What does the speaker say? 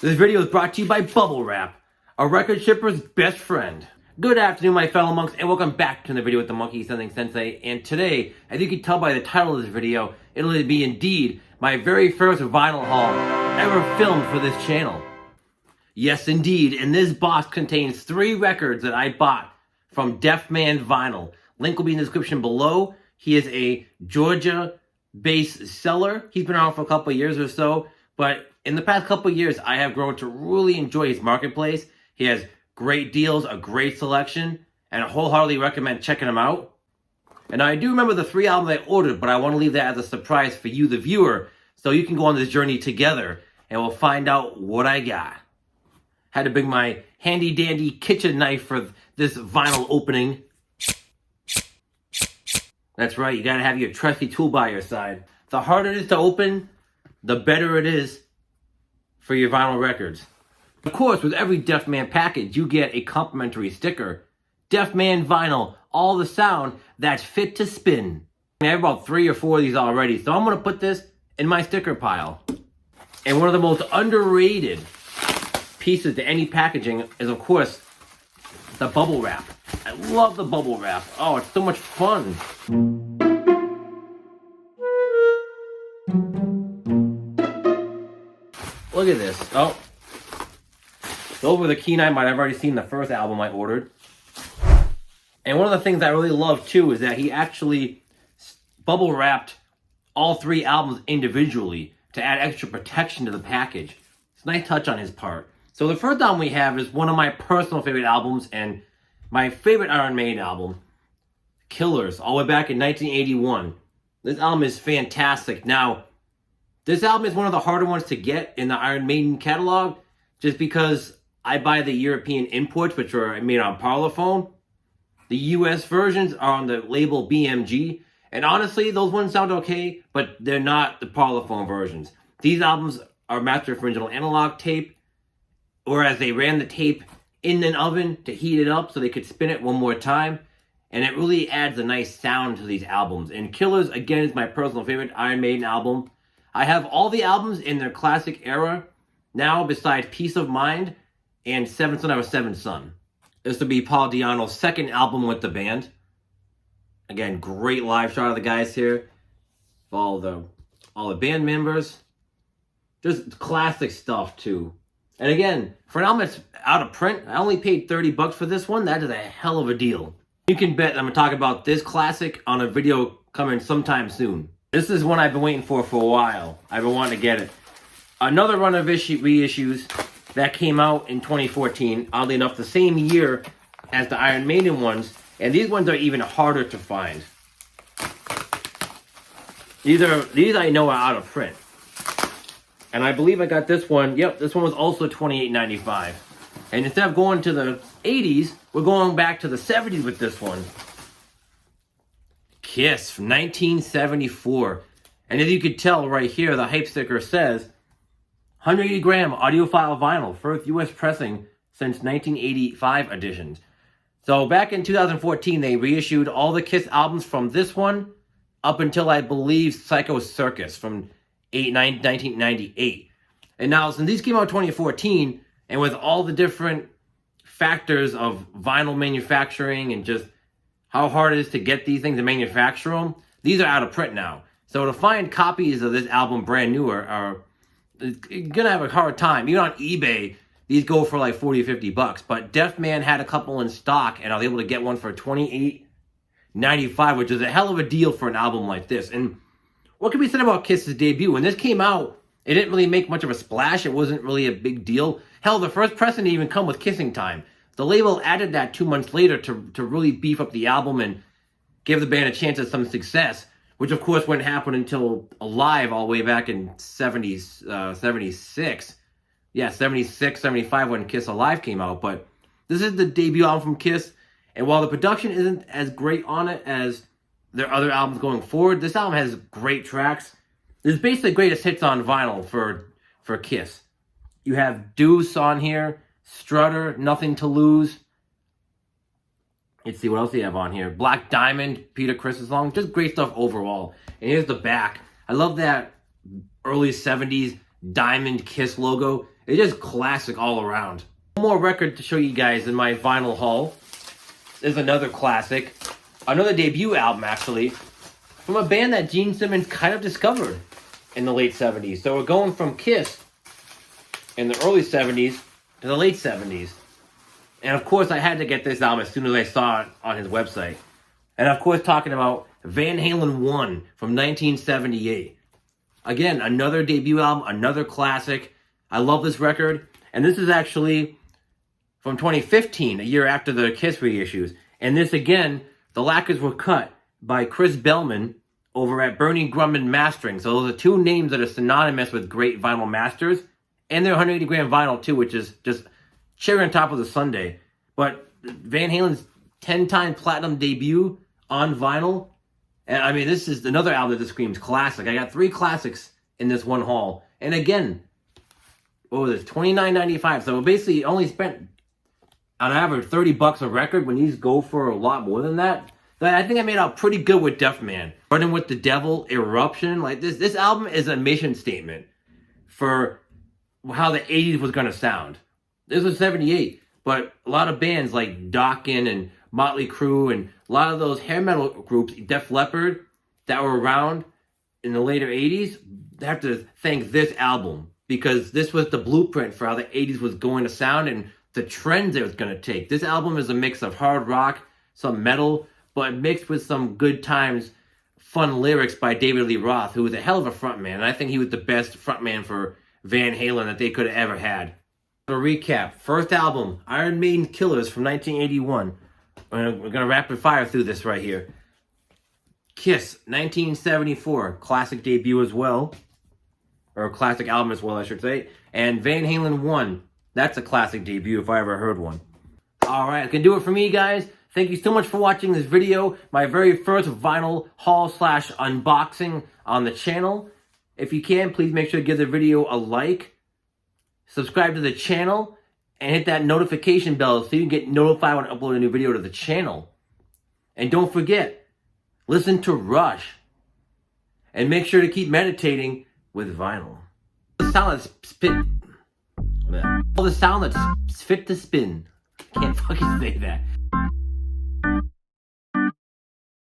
This video is brought to you by Bubble Wrap, a record shipper's best friend. Good afternoon, my fellow monks, and welcome back to the video with the Monkey Sensing Sensei. And today, as you can tell by the title of this video, it'll be indeed my very first vinyl haul ever filmed for this channel. Yes, indeed, and this box contains 3 records that I bought from Deaf Man Vinyl. Link will be in the description below. He is a Georgia-based seller. He's been around for a couple of years or so, but in the past couple of years, I have grown to really enjoy his marketplace. He has great deals, a great selection, and I wholeheartedly recommend checking him out. And I do remember the 3 albums I ordered, but I want to leave that as a surprise for you, the viewer, so you can go on this journey together, and we'll find out what I got. Had to bring my handy-dandy kitchen knife for this vinyl opening. That's right, you gotta have your trusty tool by your side. The harder it is to open, the better it is for your vinyl records. Of course, with every Deaf Man package, you get a complimentary sticker. Deaf Man Vinyl, all the sound that's fit to spin. I have about 3 or 4 of these already, so I'm gonna put this in my sticker pile. And one of the most underrated pieces to any packaging is, of course, the bubble wrap. I love the bubble wrap. Oh, it's so much fun. Look at this. Oh. Over the keen eye might have already seen the first album I ordered. And one of the things I really love too is that he actually bubble wrapped all 3 albums individually to add extra protection to the package. It's a nice touch on his part. So the first album we have is one of my personal favorite albums and my favorite Iron Maiden album, Killers, all the way back in 1981. This album is fantastic. Now, this album is one of the harder ones to get in the Iron Maiden catalog, just because I buy the European imports, which are made on Parlophone. The US versions are on the label BMG, and honestly, those ones sound okay, but they're not the Parlophone versions. These albums are mastered from original analog tape, whereas they ran the tape in an oven to heat it up so they could spin it one more time, and it really adds a nice sound to these albums. And Killers, again, is my personal favorite Iron Maiden album. I have all the albums in their classic era now, besides Peace of Mind and Seventh Son of a Seventh Son. This will be Paul Di'Anno's second album with the band. Again, great live shot of the guys here. All the band members. Just classic stuff too. And again, for an album that's out of print, I only paid $30 for this one. That is a hell of a deal. You can bet I'm going to talk about this classic on a video coming sometime soon. This is one I've been waiting for a while. I've been wanting to get it. Another run of reissues that came out in 2014, oddly enough, the same year as the Iron Maiden ones. And these ones are even harder to find. These I know are out of print. And I believe I got this one. Yep, this one was also $28.95. And instead of going to the 80s, we're going back to the 70s with this one. Kiss from 1974. And as you can tell right here, the hype sticker says 180 gram audiophile vinyl, first US pressing since 1985 editions. So back in 2014, they reissued all the Kiss albums from this one up until, I believe, Psycho Circus from 1998. And now, since these came out in 2014, and with all the different factors of vinyl manufacturing and just how hard it is to get these things and manufacture them, these are out of print now. So to find copies of this album brand new are gonna have a hard time. Even on eBay, these go for like 40 or 50 bucks. But Deaf Man had a couple in stock, and I was able to get one for $28.95, which is a hell of a deal for an album like this. And what can be said about Kiss's debut? When this came out, it didn't really make much of a splash. It wasn't really a big deal. Hell, the first pressing didn't even come with Kissing Time. The label added that 2 months later to really beef up the album and give the band a chance at some success, which of course wouldn't happen until Alive all the way back in 76. Yeah, 76, 75 when Kiss Alive came out. But this is the debut album from Kiss, and while the production isn't as great on it as their other albums going forward, this album has great tracks. This is basically the greatest hits on vinyl for Kiss. You have Deuce on here, Strutter, Nothing to Lose. Let's see, what else do you have on here? Black Diamond, Peter Chris' song. Just great stuff overall. And here's the back. I love that early 70s diamond Kiss logo. It's just classic all around. One more record to show you guys in my vinyl haul. There's another classic. Another debut album, actually, from a band that Gene Simmons kind of discovered in the late 70s. So we're going from Kiss in the early 70s to the late 70s. And of course, I had to get this album as soon as I saw it on his website. And of course, talking about Van Halen 1 from 1978. Again, another debut album, another classic. I love this record. And this is actually from 2015, a year after the Kiss reissues. And this, again, the lacquers were cut by Chris Bellman over at Bernie Grumman Mastering. So those are two names that are synonymous with great vinyl masters. And they're 180 gram vinyl too, which is just cherry on top of the sundae. But Van Halen's 10-time platinum debut on vinyl. And I mean, this is another album that just screams classic. I got 3 classics in this one haul. And again, what was it, $29.95. So basically only spent on average $30 a record when these go for a lot more than that. But I think I made out pretty good with Deaf Man. Running with the Devil, Eruption. Like this album is a mission statement for how the 80s was going to sound. This was 78, but a lot of bands like Dokken and Motley Crue and a lot of those hair metal groups, Def Leppard, that were around in the later 80s, they have to thank this album because this was the blueprint for how the 80s was going to sound and the trends it was going to take. This album is a mix of hard rock, some metal, but mixed with some good times, fun lyrics by David Lee Roth, who was a hell of a frontman. And I think he was the best frontman for Van Halen that they could have ever had. To recap, first album, Iron Maiden Killers from 1981. We're going to rapid fire through this right here. Kiss, 1974, classic debut as well. Or a classic album as well, I should say. And Van Halen 1, that's a classic debut if I ever heard one. Alright, that can do it for me, guys. Thank you so much for watching this video. My very first vinyl haul / unboxing on the channel. If you can, please make sure to give the video a like. Subscribe to the channel. And hit that notification bell so you can get notified when I upload a new video to the channel. And don't forget, listen to Rush. And make sure to keep meditating with vinyl. The sound that's spit. The sound that's fit to spin. Can't fucking say that.